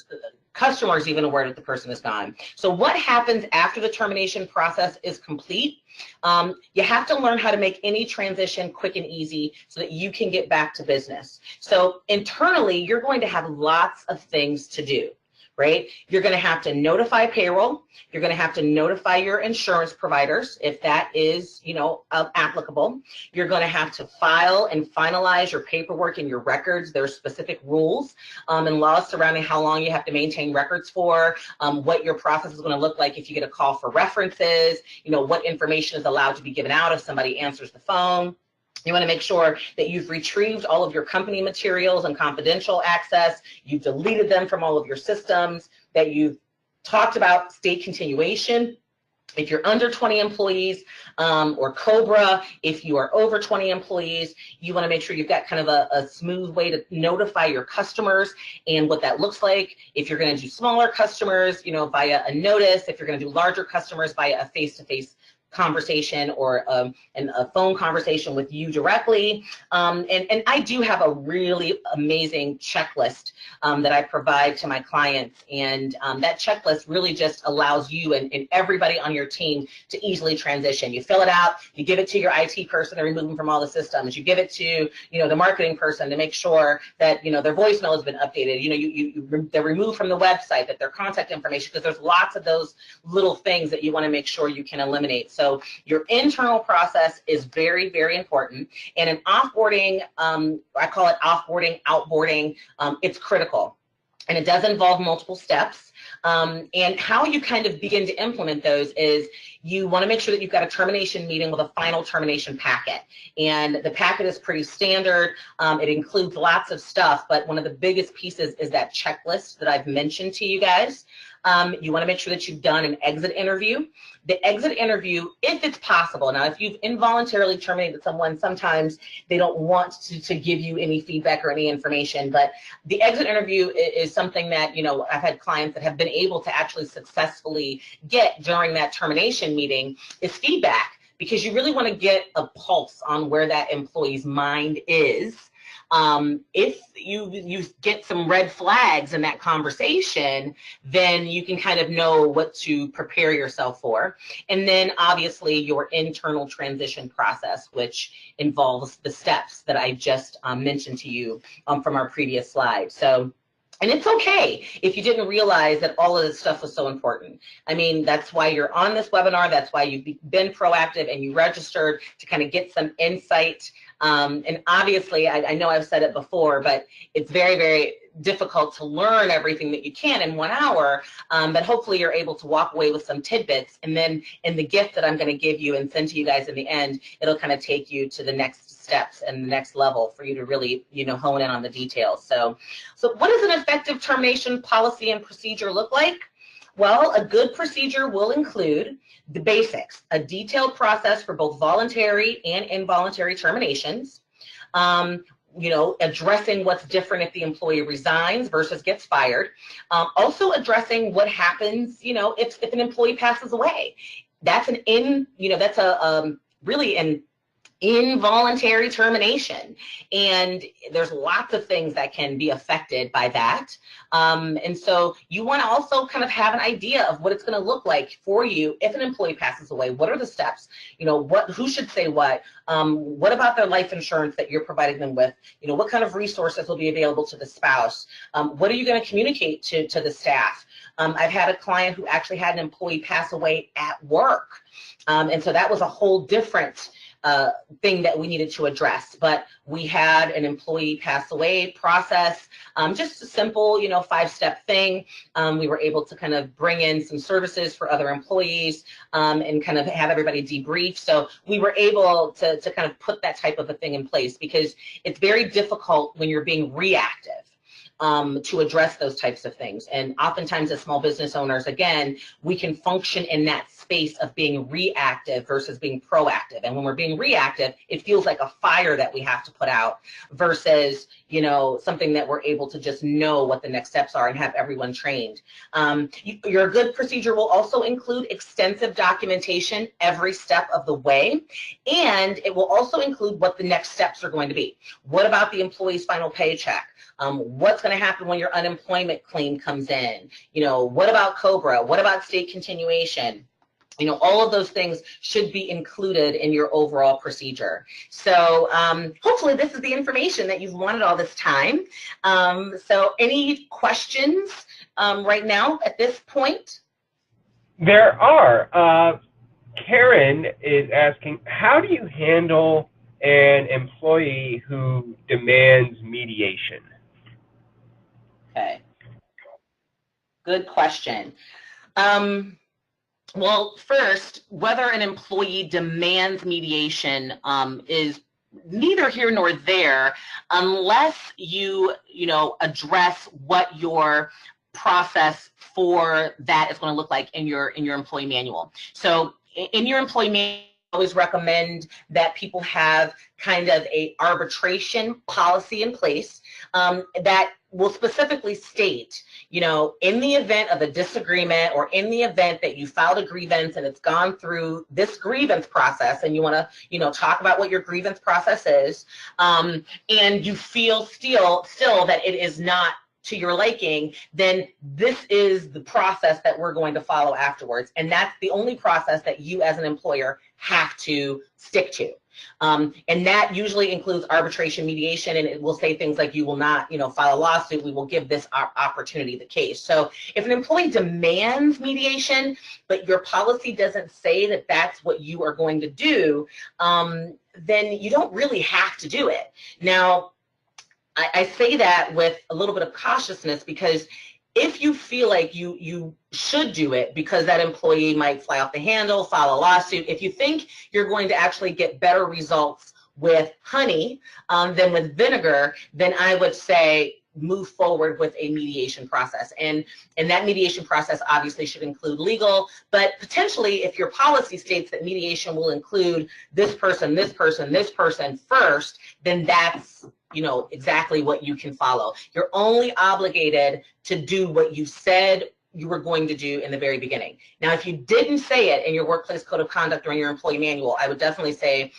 customers even aware that the person is gone? So what happens after the termination process is complete? You have to learn how to make any transition quick and easy so that you can get back to business. So internally, you're going to have lots of things to do, right? You're going to have to notify payroll. You're going to have to notify your insurance providers if that is, you know, applicable. You're going to have to file and finalize your paperwork and your records. There's specific rules and laws surrounding how long you have to maintain records for, what your process is going to look like if you get a call for references, you know, what information is allowed to be given out if somebody answers the phone. You want to make sure that you've retrieved all of your company materials and confidential access, you've deleted them from all of your systems, that you've talked about state continuation. If you're under 20 employees, or COBRA, if you are over 20 employees, you want to make sure you've got kind of a smooth way to notify your customers and what that looks like. If you're going to do smaller customers, you know, via a notice. If you're going to do larger customers via a face-to-face conversation or a phone conversation with you directly. And I do have a really amazing checklist that I provide to my clients. And that checklist really just allows you and everybody on your team to easily transition. You fill it out, you give it to your IT person to remove them from all the systems. You give it to, you know, the marketing person to make sure that, you know, their voicemail has been updated. You know, they're removed from the website, that their contact information, because there's lots of those little things that you want to make sure you can eliminate. So your internal process is very, very important. And in offboarding, I call it offboarding, outboarding, it's critical. And it does involve multiple steps. And how you kind of begin to implement those is you want to make sure that you've got a termination meeting with a final termination packet. And the packet is pretty standard. It includes lots of stuff, but one of the biggest pieces is that checklist that I've mentioned to you guys. You want to make sure that you've done an exit interview. The exit interview, if it's possible. Now, if you've involuntarily terminated someone, sometimes they don't want to give you any feedback or any information, but the exit interview is something that, you know, I've had clients that have been able to actually successfully get during that termination meeting is feedback, because you really want to get a pulse on where that employee's mind is. If you get some red flags in that conversation, then you can kind of know what to prepare yourself for. And then obviously your internal transition process, which involves the steps that I just mentioned to you from our previous slide. So, and it's okay if you didn't realize that all of this stuff was so important. I mean, that's why you're on this webinar. That's why you've been proactive and you registered to kind of get some insight. And obviously, I know I've said it before, but it's very, very difficult to learn everything that you can in 1 hour, but hopefully you're able to walk away with some tidbits. And then in the gift that I'm going to give you and send to you guys in the end, it'll kind of take you to the next steps and the next level for you to really, you know, hone in on the details. So what does an effective termination policy and procedure look like? Well, a good procedure will include the basics, a detailed process for both voluntary and involuntary terminations, you know, addressing what's different if the employee resigns versus gets fired, also addressing what happens, you know, if an employee passes away. That's really an involuntary termination, and there's lots of things that can be affected by that, and so you want to also kind of have an idea of what it's going to look like for you if an employee passes away. What are the steps? You know, who should say what about their life insurance that you're providing them with? You know, what kind of resources will be available to the spouse? What are you going to communicate to the staff? I've had a client who actually had an employee pass away at work, and so that was a whole different thing that we needed to address. But we had an employee pass away process, just a simple, you know, 5-step thing. We were able to kind of bring in some services for other employees and kind of have everybody debrief. So we were able to kind of put that type of a thing in place, because it's very difficult when you're being reactive. to address those types of things. And oftentimes as small business owners, again, we can function in that space of being reactive versus being proactive. And when we're being reactive, it feels like a fire that we have to put out versus, you know, something that we're able to just know what the next steps are and have everyone trained. Your good procedure will also include extensive documentation every step of the way, and it will also include what the next steps are going to be. What about the employee's final paycheck? What's going to happen when your unemployment claim comes in? You know, what about COBRA? What about state continuation? You know, all of those things should be included in your overall procedure. So hopefully this is the information that you've wanted all this time. So any questions right now at this point? There are. Karen is asking, how do you handle an employee who demands mediation? Okay, good question. Well, first, whether an employee demands mediation is neither here nor there unless you address what your process for that is going to look like in your employee manual. So in your employee manual, I always recommend that people have kind of a arbitration policy in place that will specifically state, you know, in the event of a disagreement or in the event that you filed a grievance and it's gone through this grievance process and you want to, you know, talk about what your grievance process is, and you feel still that it is not to your liking, then this is the process that we're going to follow afterwards. And that's the only process that you as an employer have to stick to. And that usually includes arbitration mediation, and it will say things like you will not, you know, file a lawsuit, we will give this opportunity the case. So if an employee demands mediation, but your policy doesn't say that that's what you are going to do, then you don't really have to do it. Now, I say that with a little bit of cautiousness because if you feel like you should do it because that employee might fly off the handle, file a lawsuit, if you think you're going to actually get better results with honey than with vinegar, then I would say move forward with a mediation process. And that mediation process obviously should include legal, but potentially if your policy states that mediation will include this person, this person, this person first, then that's, you know, exactly what you can follow. You're only obligated to do what you said you were going to do in the very beginning. Now, if you didn't say it in your workplace code of conduct or in your employee manual, I would definitely say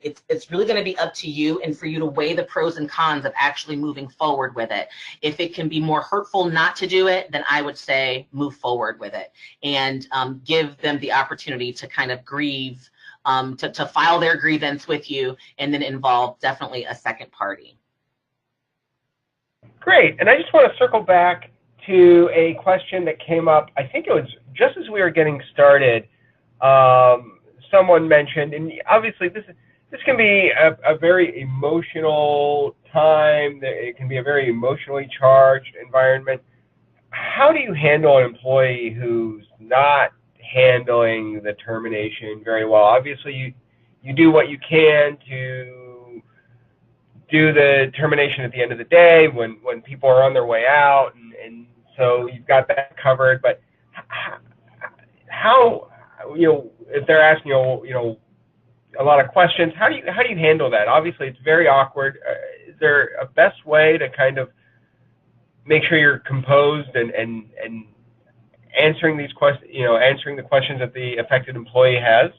it's really going to be up to you and for you to weigh the pros and cons of actually moving forward with it. If it can be more hurtful not to do it, then I would say move forward with it and give them the opportunity to kind of grieve, to file their grievance with you, and then involve definitely a second party. Great, and I just want to circle back to a question that came up, I think it was just as we were getting started. Someone mentioned, and obviously this can be a very emotional time, it can be a very emotionally charged environment. How do you handle an employee who's not handling the termination very well? Obviously you do what you can to do the termination at the end of the day when people are on their way out, and so you've got that covered. But how, you know, if they're asking you know a lot of questions, how do you handle that? Obviously it's very awkward. Is there a best way to kind of make sure you're composed and answering these questions, you know, answering the questions that the affected employee has?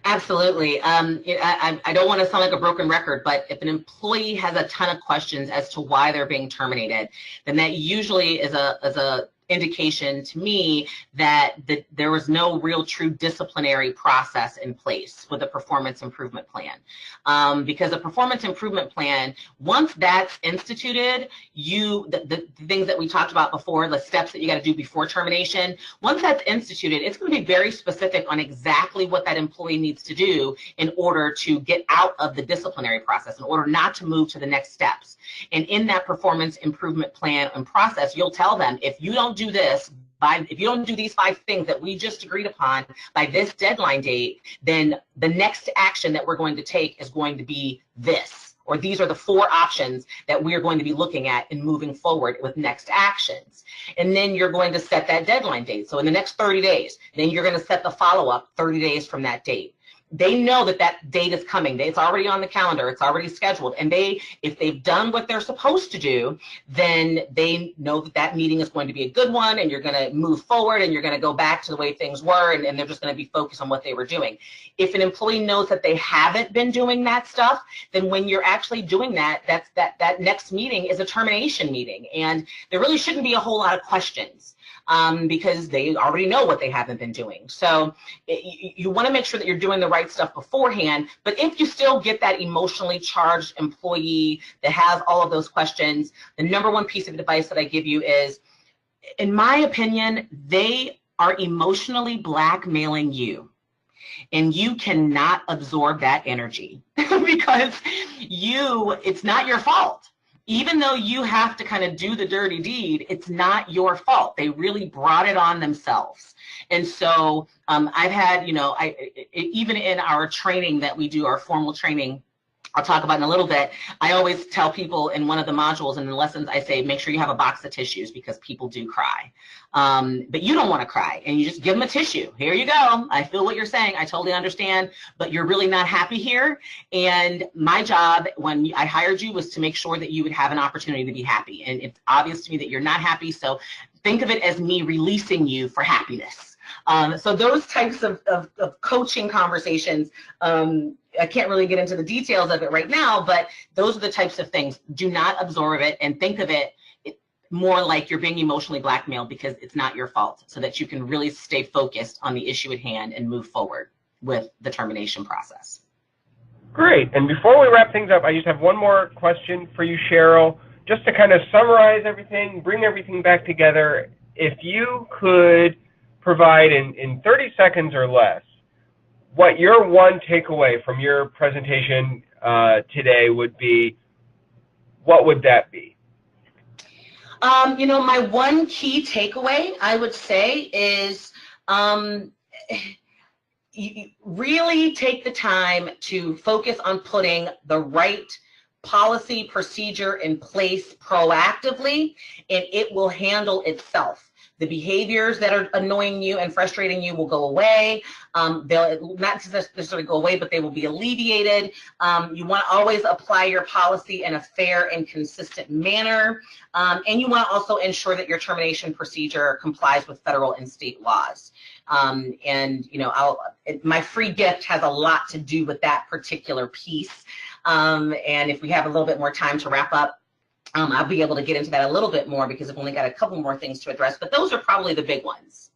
Absolutely. I don't want to sound like a broken record, but if an employee has a ton of questions as to why they're being terminated, then that usually is a indication to me that there was no real true disciplinary process in place with a performance improvement plan. Because a performance improvement plan, once that's instituted, the things that we talked about before, the steps that you got to do before termination, once that's instituted, it's going to be very specific on exactly what that employee needs to do in order to get out of the disciplinary process, in order not to move to the next steps. And in that performance improvement plan and process, you'll tell them, if you don't do this, if you don't do these 5 things that we just agreed upon by this deadline date, then the next action that we're going to take is going to be this, or these are the 4 options that we're going to be looking at and moving forward with next actions. And then you're going to set that deadline date. So in the next 30 days, then you're going to set the follow-up 30 days from that date. They know that that date is coming. It's already on the calendar. It's already scheduled. And if they've done what they're supposed to do, then they know that that meeting is going to be a good one, and you're going to move forward, and you're going to go back to the way things were, and they're just going to be focused on what they were doing. If an employee knows that they haven't been doing that stuff, then when you're actually doing that, that next meeting is a termination meeting. And there really shouldn't be a whole lot of questions. Because they already know what they haven't been doing. So you want to make sure that you're doing the right stuff beforehand, but if you still get that emotionally charged employee that has all of those questions, the number one piece of advice that I give you is, in my opinion, they are emotionally blackmailing you. And you cannot absorb that energy because it's not your fault. Even though you have to kind of do the dirty deed, it's not your fault. They really brought it on themselves. And so I've had, even in our training that we do, our formal training, I'll talk about in a little bit, I always tell people in one of the modules and the lessons, I say, make sure you have a box of tissues because people do cry. But you don't want to cry, and you just give them a tissue. Here you go. I feel what you're saying. I totally understand, but you're really not happy here. And my job when I hired you was to make sure that you would have an opportunity to be happy. And it's obvious to me that you're not happy, so think of it as me releasing you for happiness. So those types of coaching conversations, I can't really get into the details of it right now, but those are the types of things. Do not absorb it and think of it more like you're being emotionally blackmailed because it's not your fault, so that you can really stay focused on the issue at hand and move forward with the termination process. Great. And before we wrap things up, I just have one more question for you, Cheryl, just to kind of summarize everything, bring everything back together. If you could provide in 30 seconds or less what your one takeaway from your presentation today would be, what would that be? My one key takeaway, I would say, is you really take the time to focus on putting the right policy procedure in place proactively, and it will handle itself. The behaviors that are annoying you and frustrating you will go away. They'll not necessarily go away, but they will be alleviated. You want to always apply your policy in a fair and consistent manner. And you want to also ensure that your termination procedure complies with federal and state laws. My free gift has a lot to do with that particular piece. And if we have a little bit more time to wrap up, I'll be able to get into that a little bit more because I've only got a couple more things to address, but those are probably the big ones.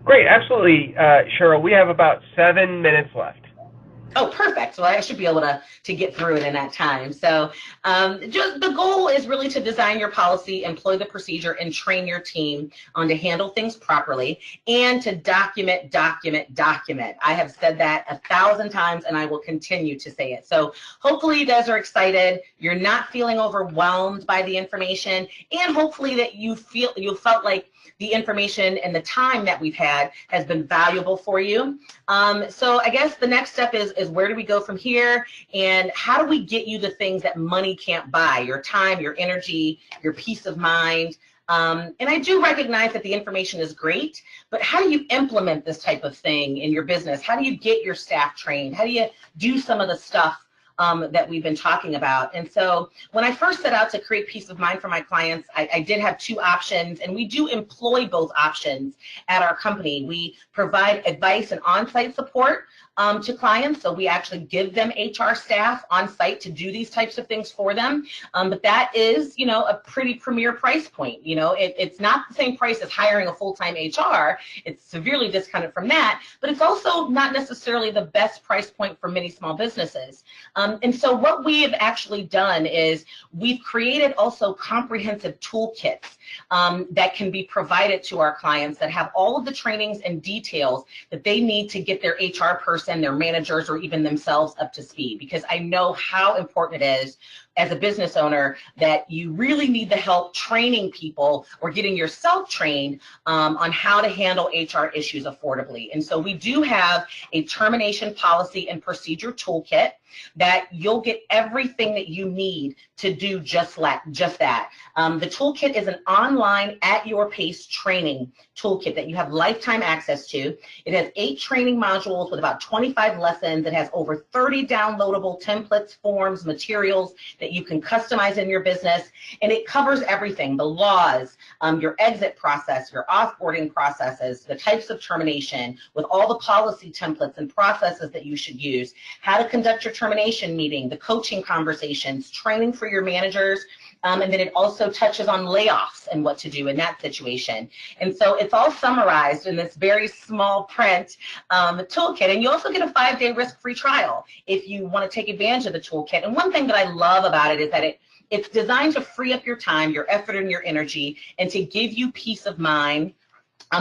Great, absolutely, Cheryl. We have about 7 minutes left. Oh, perfect. So I should be able to get through it in that time. So just the goal is really to design your policy, employ the procedure, and train your team on to handle things properly and to document. I have said that 1,000 times, and I will continue to say it. So hopefully you guys are excited. You're not feeling overwhelmed by the information, and hopefully that you felt like the information and the time that we've had has been valuable for you. So I guess the next step is where do we go from here, and how do we get you the things that money can't buy? Your time, your energy, your peace of mind. And I do recognize that the information is great, but how do you implement this type of thing in your business? How do you get your staff trained? How do you do some of the stuff that we've been talking about? And so when I first set out to create peace of mind for my clients, I did have 2 options, and we do employ both options at our company. We provide advice and on-site support to clients, so we actually give them HR staff on site to do these types of things for them. But that is, a pretty premier price point. It's not the same price as hiring a full-time HR. It's severely discounted from that, but it's also not necessarily the best price point for many small businesses. And so what we have actually done is we've created also comprehensive toolkits that can be provided to our clients that have all of the trainings and details that they need to get their HR person, their managers, or even themselves up to speed, because I know how important it is as a business owner that you really need the help training people or getting yourself trained on how to handle HR issues affordably. And so we do have a termination policy and procedure toolkit that you'll get everything that you need to do just that. The toolkit is an online at your pace training toolkit that you have lifetime access to. It has 8 training modules with about 25 lessons. It has over 30 downloadable templates, forms, materials that you can customize in your business. And it covers everything: the laws, your exit process, your offboarding processes, the types of termination, with all the policy templates and processes that you should use, how to conduct your termination meeting, the coaching conversations, training for your managers, and then it also touches on layoffs and what to do in that situation. And so it's all summarized in this very small print toolkit. And you also get a 5-day risk-free trial if you want to take advantage of the toolkit. And one thing that I love about it is that it's designed to free up your time, your effort, and your energy, and to give you peace of mind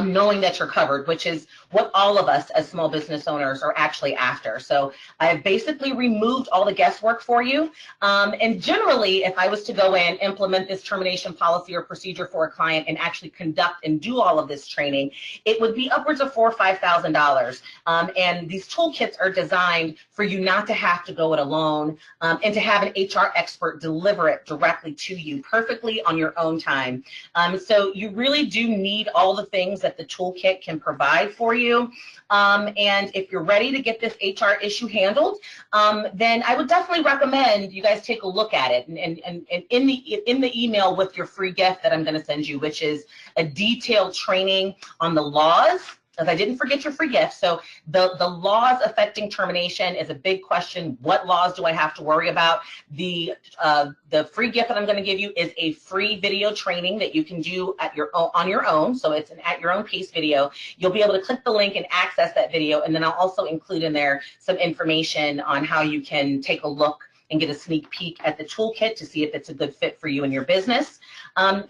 knowing that you're covered, which is what all of us as small business owners are actually after. So I've basically removed all the guesswork for you. And generally, if I was to go in, implement this termination policy or procedure for a client and actually conduct and do all of this training, it would be upwards of $4,000 or $5,000. And these toolkits are designed for you not to have to go it alone and to have an HR expert deliver it directly to you perfectly on your own time. So you really do need all the things that the toolkit can provide for you. And if you're ready to get this HR issue handled, then I would definitely recommend you guys take a look at it. And in the email with your free gift that I'm going to send you, which is a detailed training on the laws, because I didn't forget your free gift. So the laws affecting termination is a big question. What laws do I have to worry about? The free gift that I'm going to give you is a free video training that you can do on your own. So it's an at your own pace video. You'll be able to click the link and access that video. And then I'll also include in there some information on how you can take a look and get a sneak peek at the toolkit to see if it's a good fit for you and your business.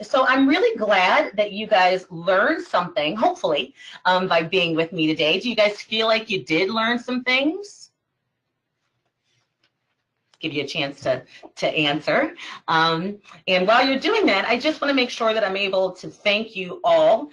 So I'm really glad that you guys learned something, hopefully, by being with me today. Do you guys feel like you did learn some things? Give you a chance to answer. And while you're doing that, I just want to make sure that I'm able to thank you all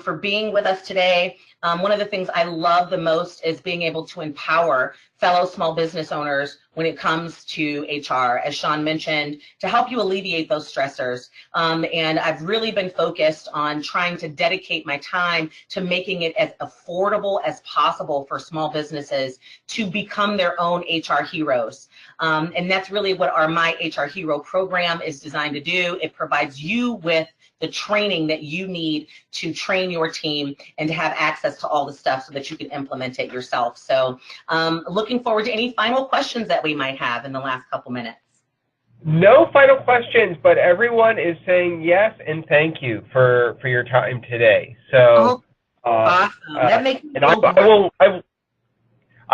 for being with us today. One of the things I love the most is being able to empower fellow small business owners when it comes to HR, as Sean mentioned, to help you alleviate those stressors. And I've really been focused on trying to dedicate my time to making it as affordable as possible for small businesses to become their own HR heroes. And that's really what our My HR Hero program is designed to do. It provides you with the training that you need to train your team and to have access to all the stuff so that you can implement it yourself. So looking forward to any final questions that we might have in the last couple minutes. No final questions, but everyone is saying yes and thank you for your time today. So awesome. That makes me and I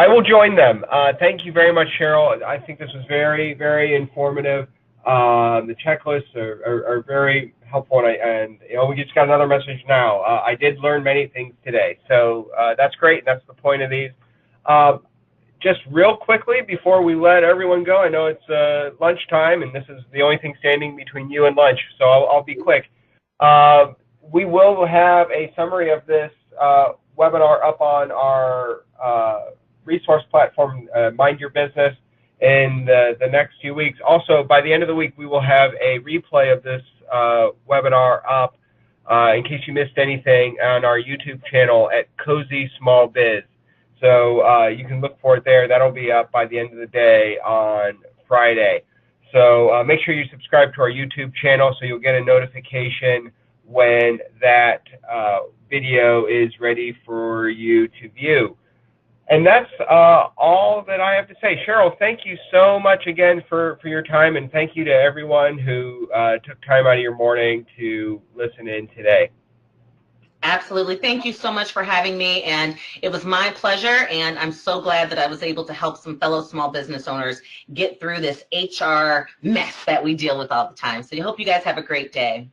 will join them. Thank you very much, Cheryl. I think this was very, very informative. The checklists are very helpful, and you know, we just got another message now. I did learn many things today, so that's great, and that's the point of these. Just real quickly before we let everyone go, I know it's lunchtime, and this is the only thing standing between you and lunch, so I'll be quick. We will have a summary of this webinar up on our resource platform, Mind Your Business, in the next few weeks. Also, by the end of the week, we will have a replay of this webinar up in case you missed anything on our YouTube channel at COSE Small Biz. So you can look for it there. That'll be up by the end of the day on Friday. So make sure you subscribe to our YouTube channel so you'll get a notification when that video is ready for you to view. And that's all that I have to say. Cheryl, thank you so much again for your time, and thank you to everyone who took time out of your morning to listen in today. Absolutely. Thank you so much for having me, and it was my pleasure, and I'm so glad that I was able to help some fellow small business owners get through this HR mess that we deal with all the time. So I hope you guys have a great day.